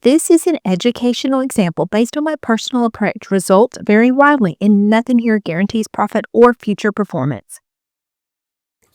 This is an educational example based on my personal approach. Results vary widely, and nothing here guarantees profit or future performance.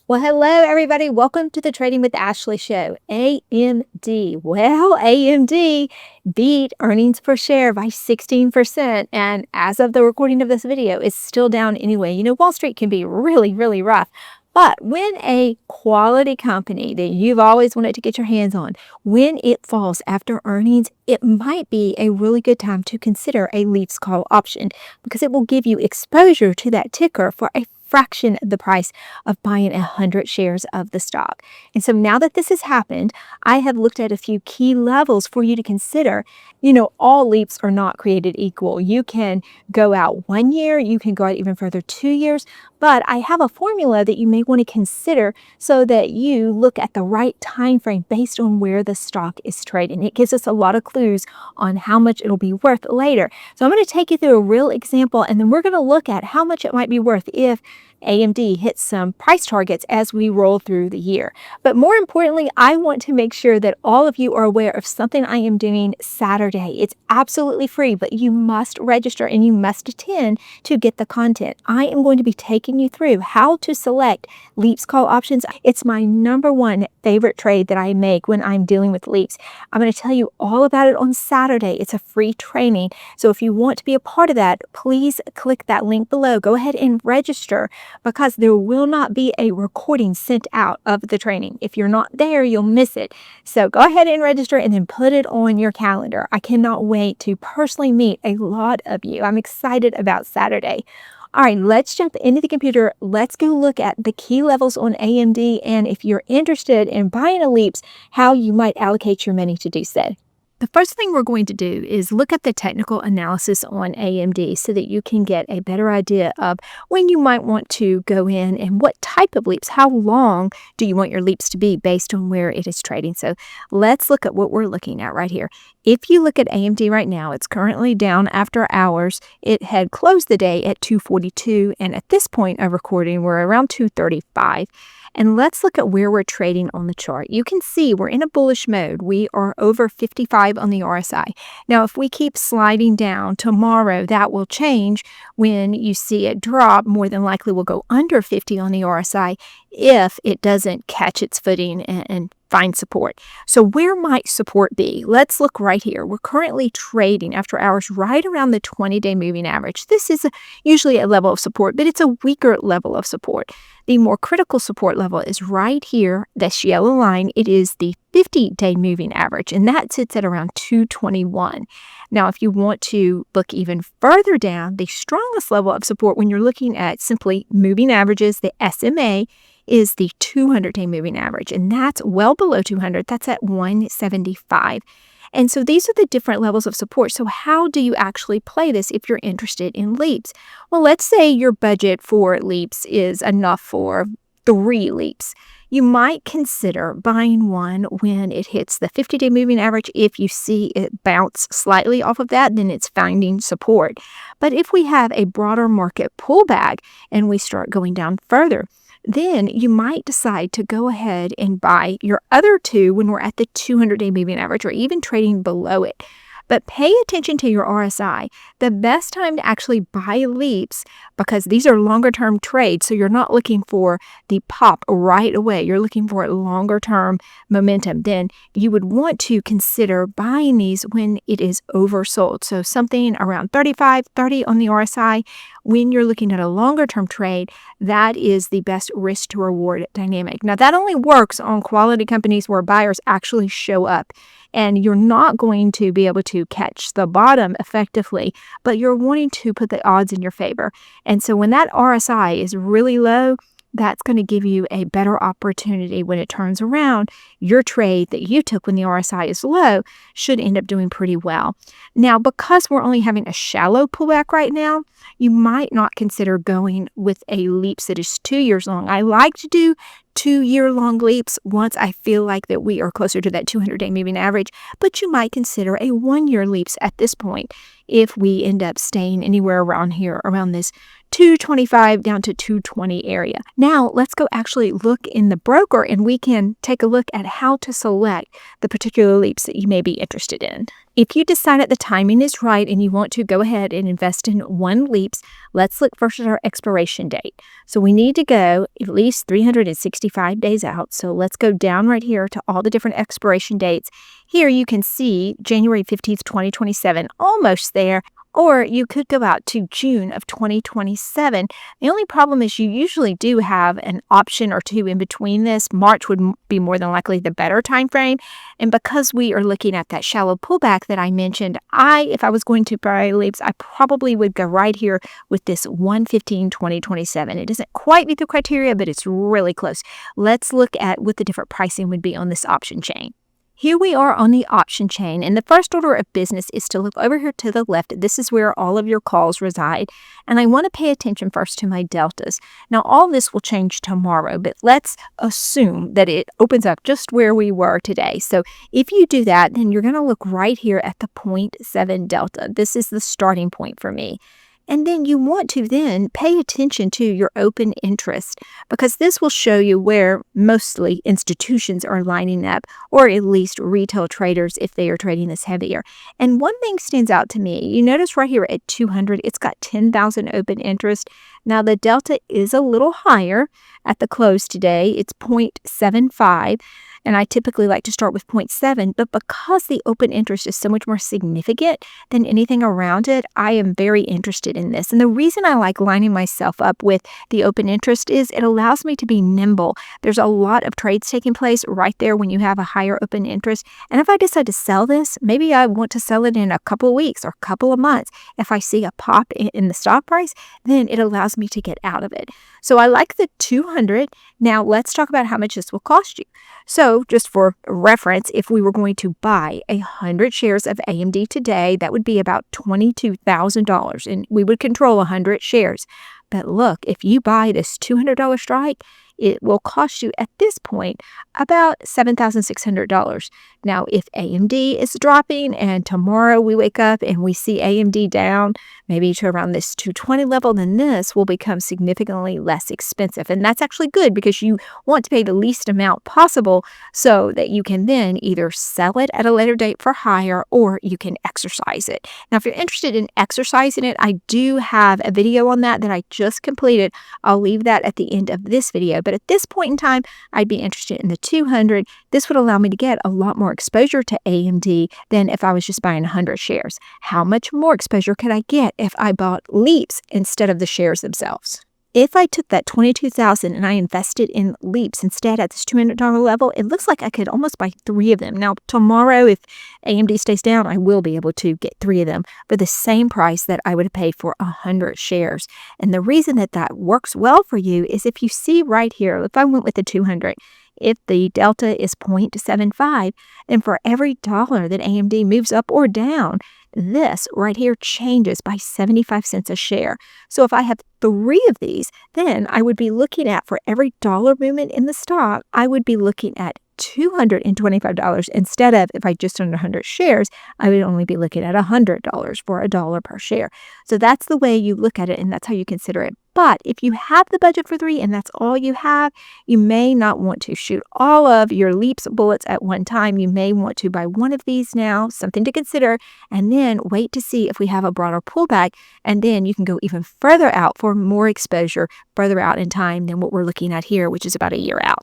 Well, hello, everybody. Welcome to the Trading with Ashley show. AMD. Well, AMD beat earnings per share by 16%. And as of the recording of this video, it's still down anyway. You know, Wall Street can be really, really rough. But when a quality company that you've always wanted to get your hands on, when it falls after earnings, it might be a really good time to consider a Leaps call option because it will give you exposure to that ticker for a fraction of the price of buying 100 shares of the stock. And so now that this has happened, I have looked at a few key levels for you to consider. You know, all leaps are not created equal. You can go out 1 year, you can go out even further 2 years, but I have a formula that you may want to consider so that you look at the right time frame based on where the stock is trading. It gives us a lot of clues on how much it'll be worth later. So I'm going to take you through a real example, and then we're going to look at how much it might be worth if AMD hits some price targets as we roll through the year. But more importantly, I want to make sure that all of you are aware of something I am doing Saturday. It's absolutely free, but you must register and you must attend to get the content. I am going to be taking you through how to select Leaps call options. It's my number one favorite trade that I make when I'm dealing with Leaps. I'm going to tell you all about it on Saturday. It's a free training. So if you want to be a part of that, please click that link below. Go ahead and register, because there will not be a recording sent out of the training. If you're not there, you'll miss it. So go ahead and register and then put it on your calendar. I cannot wait to personally meet a lot of you. I'm excited about Saturday. All right, let's jump into the computer. Let's go look at the key levels on AMD, and if you're interested in buying a Leaps, how you might allocate your money to do so. The first thing we're going to do is look at the technical analysis on AMD so that you can get a better idea of when you might want to go in and what type of leaps, how long do you want your leaps to be based on where it is trading. So let's look at what we're looking at right here. If you look at AMD right now, it's currently down after hours. It had closed the day at 242, and at this point of recording, we're around 235. And let's look at where we're trading on the chart. You can see we're in a bullish mode. We are over 55 on the RSI. Now, if we keep sliding down tomorrow, that will change. When you see it drop, more than likely we'll go under 50 on the RSI if it doesn't catch its footing and find support. So where might support be? Let's look right here. We're currently trading after hours right around the 20-day moving average. This is usually a level of support, but it's a weaker level of support. The more critical support level is right here, this yellow line. It is the 50-day moving average, and that sits at around 221. Now, if you want to look even further down, the strongest level of support when you're looking at simply moving averages, the SMA, is the 200-day moving average, and that's well below 200. That's at 175. And so these are the different levels of support. So how do you actually play this if you're interested in Leaps? Well, let's say your budget for Leaps is enough for 3 Leaps. You might consider buying one when it hits the 50-day moving average. If you see it bounce slightly off of that, then it's finding support. But if we have a broader market pullback and we start going down further, then you might decide to go ahead and buy your other 2 when we're at the 200-day moving average or even trading below it. But pay attention to your RSI. The best time to actually buy Leaps, because these are longer term trades, so you're not looking for the pop right away. You're looking for a longer term momentum. Then you would want to consider buying these when it is oversold. So something around 35, 30 on the RSI. When you're looking at a longer term trade, that is the best risk to reward dynamic. Now, that only works on quality companies where buyers actually show up. And you're not going to be able to catch the bottom effectively, but you're wanting to put the odds in your favor. And so when that RSI is really low, that's going to give you a better opportunity when it turns around. Your trade that you took when the RSI is low should end up doing pretty well. Now, because we're only having a shallow pullback right now, you might not consider going with a Leaps that is 2 years long. I like to do 2-year-long Leaps once I feel like that we are closer to that 200-day moving average, but you might consider a 1-year Leaps at this point if we end up staying anywhere around here, around this 225 down to 220 area. Now let's go actually look in the broker and we can take a look at how to select the particular LEAPs that you may be interested in. If you decide that the timing is right and you want to go ahead and invest in one LEAPs, let's look first at our expiration date. So we need to go at least 365 days out. So let's go down right here to all the different expiration dates. Here you can see January 15th, 2027, almost there. Or you could go out to June of 2027. The only problem is you usually do have an option or two in between this. March would be more than likely the better time frame. And because we are looking at that shallow pullback that I mentioned, if I was going to buy LEAPs, I probably would go right here with this 1/15/2027. It doesn't quite meet the criteria, but it's really close. Let's look at what the different pricing would be on this option chain. Here we are on the option chain, and the first order of business is to look over here to the left. This is where all of your calls reside, and I want to pay attention first to my deltas. Now, all this will change tomorrow, but let's assume that it opens up just where we were today. So if you do that, then you're going to look right here at the 0.7 delta. This is the starting point for me. And then you want to then pay attention to your open interest, because this will show you where mostly institutions are lining up, or at least retail traders if they are trading this heavier. And one thing stands out to me. You notice right here at 200, it's got 10,000 open interest. Now the delta is a little higher at the close today. It's 0.75. And I typically like to start with 0.7, but because the open interest is so much more significant than anything around it, I am very interested in this. And the reason I like lining myself up with the open interest is it allows me to be nimble. There's a lot of trades taking place right there when you have a higher open interest. And if I decide to sell this, maybe I want to sell it in a couple of weeks or a couple of months. If I see a pop in the stock price, then it allows me to get out of it. So I like the 200. Now let's talk about how much this will cost you. So just for reference, if we were going to buy 100 shares of AMD today, that would be about $22,000, and we would control 100 shares. But look, if you buy this $200 strike, it will cost you at this point about $7,600. Now, if AMD is dropping and tomorrow we wake up and we see AMD down maybe to around this 220 level, then this will become significantly less expensive. And that's actually good because you want to pay the least amount possible so that you can then either sell it at a later date for higher or you can exercise it. Now, if you're interested in exercising it, I do have a video on that I just completed. I'll leave that at the end of this video. But at this point in time, I'd be interested in the 200. This would allow me to get a lot more exposure to AMD than if I was just buying 100 shares. How much more exposure could I get if I bought LEAPs instead of the shares themselves? If I took that $22,000 and I invested in LEAPs instead at this $200 level, it looks like I could almost buy 3 of them. Now, tomorrow, if AMD stays down, I will be able to get 3 of them for the same price that I would pay for 100 shares. And the reason that works well for you is if you see right here, if I went with the 200, if the delta is 0.75, then for every dollar that AMD moves up or down, this right here changes by 75 cents a share. So if I have 3 of these, then I would be looking at, for every dollar movement in the stock, I would be looking at $225 instead of, if I just owned 100 shares, I would only be looking at $100 for $1 per share. So that's the way you look at it, and that's how you consider it. But if you have the budget for 3 and that's all you have, you may not want to shoot all of your LEAPs bullets at one time. You may want to buy one of these now, something to consider, and then wait to see if we have a broader pullback, and then you can go even further out for more exposure further out in time than what we're looking at here, which is about a year out.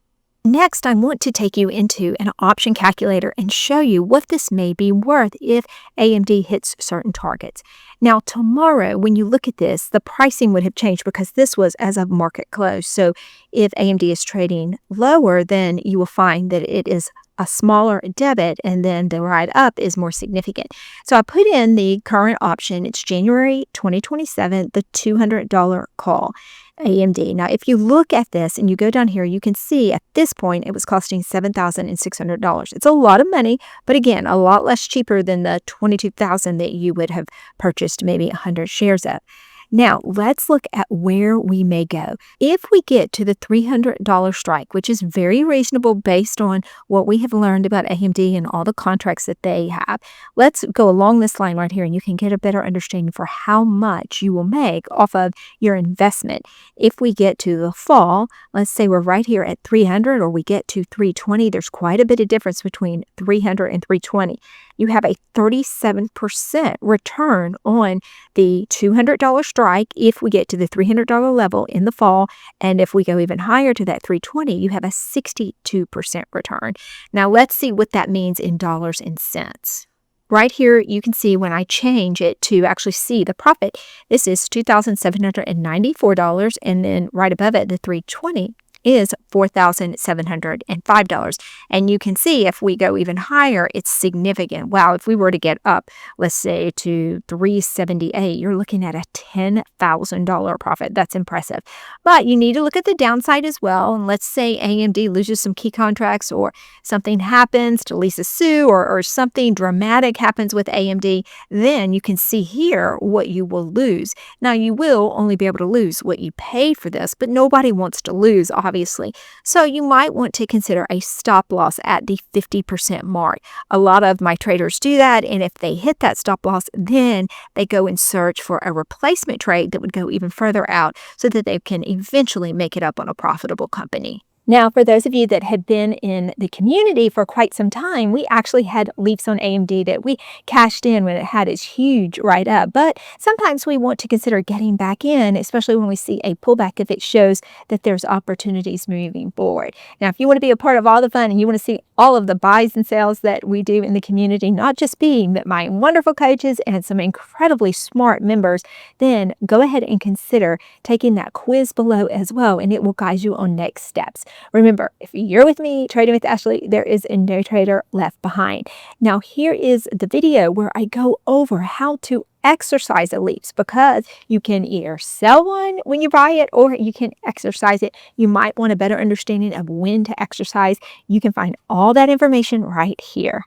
Next, I want to take you into an option calculator and show you what this may be worth if AMD hits certain targets. Now, tomorrow, when you look at this, the pricing would have changed because this was as of market close. So if AMD is trading lower, then you will find that it is a smaller debit, and then the ride up is more significant. So I put in the current option. It's January 2027, the $200 call. AMD. Now, if you look at this and you go down here, you can see at this point it was costing $7,600. It's a lot of money, but again, a lot less cheaper than the $22,000 that you would have purchased maybe 100 shares of. Now, let's look at where we may go. If we get to the $300 strike, which is very reasonable based on what we have learned about AMD and all the contracts that they have, let's go along this line right here and you can get a better understanding for how much you will make off of your investment. If we get to the fall, let's say we're right here at 300 or we get to 320, there's quite a bit of difference between 300 and 320. You have a 37% return on the $200 strike if we get to the $300 level in the fall. And if we go even higher to that 320, you have a 62% return. Now let's see what that means in dollars and cents. Right here, you can see when I change it to actually see the profit, this is $2,794. And then right above it, the 320 is $4,705. And you can see if we go even higher, it's significant. Wow, if we were to get up, let's say to 378, you're looking at a $10,000 profit. That's impressive. But you need to look at the downside as well. And let's say AMD loses some key contracts or something happens to Lisa Su or something dramatic happens with AMD, then you can see here what you will lose. Now, you will only be able to lose what you paid for this, but nobody wants to lose, obviously. So you might want to consider a stop loss at the 50% mark. A lot of my traders do that, and if they hit that stop loss, then they go and search for a replacement trade that would go even further out so that they can eventually make it up on a profitable company. Now, for those of you that have been in the community for quite some time, we actually had leaps on AMD that we cashed in when it had its huge write-up. But sometimes we want to consider getting back in, especially when we see a pullback if it shows that there's opportunities moving forward. Now, if you want to be a part of all the fun and you want to see all of the buys and sales that we do in the community, not just me, but my wonderful coaches and some incredibly smart members, then go ahead and consider taking that quiz below as well, and it will guide you on next steps. Remember, if you're with me, Trading with Ashley, there is no trader left behind. Now, here is the video where I go over how to exercise the leaps, because you can either sell one when you buy it or you can exercise it. You might want a better understanding of when to exercise. You can find all that information right here.